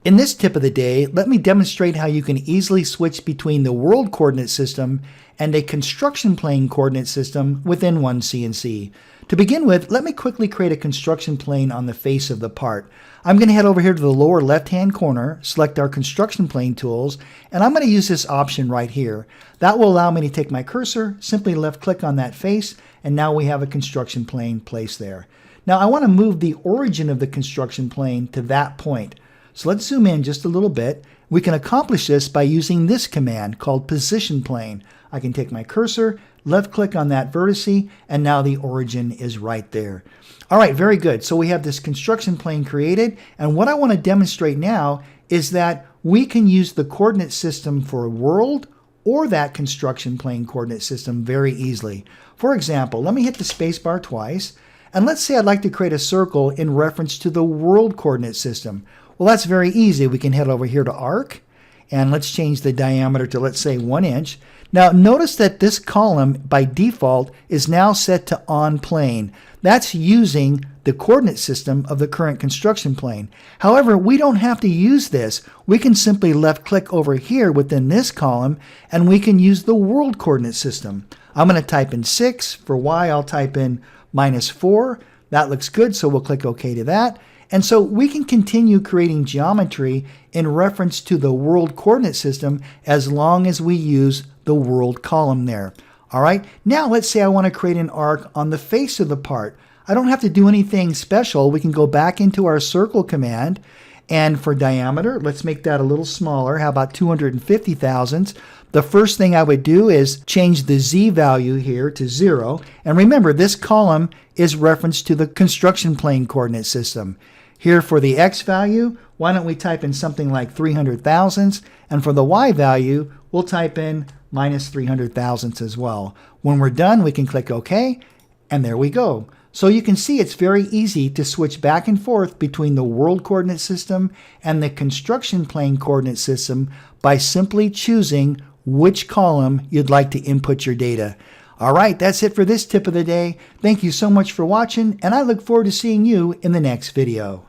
In this tip of the day, let me demonstrate how you can easily switch between the world coordinate system and a construction plane coordinate system within OneCNC. To begin with, let me quickly create a construction plane on the face of the part. I'm going to head over here to the lower left-hand corner, select our construction plane tools, and I'm going to use this option right here. That will allow me to take my cursor, simply left-click on that face, and now we have a construction plane placed there. Now I want to move the origin of the construction plane to that point. So let's zoom in just a little bit. We can accomplish this by using this command called position plane. I can take my cursor, left click on that vertice, and now the origin is right there. All right, very good. So we have this construction plane created, and what I want to demonstrate now is that we can use the coordinate system for a world or that construction plane coordinate system very easily. For example, let me hit the space bar twice, and let's say I'd like to create a circle in reference to the world coordinate system. Well, that's very easy. We can head over here to arc, and let's change the diameter to, let's say, 1 inch. Now, notice that this column, by default, is now set to on plane. That's using the coordinate system of the current construction plane. However, we don't have to use this. We can simply left-click over here within this column, and we can use the world coordinate system. I'm going to type in 6. For y, I'll type in -4. That looks good, so we'll click OK to that. And so we can continue creating geometry in reference to the world coordinate system as long as we use the world column there. All right, now let's say I want to create an arc on the face of the part. I don't have to do anything special. We can go back into our circle command, and for diameter, let's make that a little smaller. How about 250 thousandths? The first thing I would do is change the Z value here to 0. And remember, this column is referenced to the construction plane coordinate system. Here for the X value, why don't we type in something like 300 thousandths? And for the Y value, we'll type in -300 thousandths as well. When we're done, we can click OK, and there we go. So you can see it's very easy to switch back and forth between the world coordinate system and the construction plane coordinate system by simply choosing which column you'd like to input your data. All right, that's it for this tip of the day. Thank you so much for watching, and I look forward to seeing you in the next video.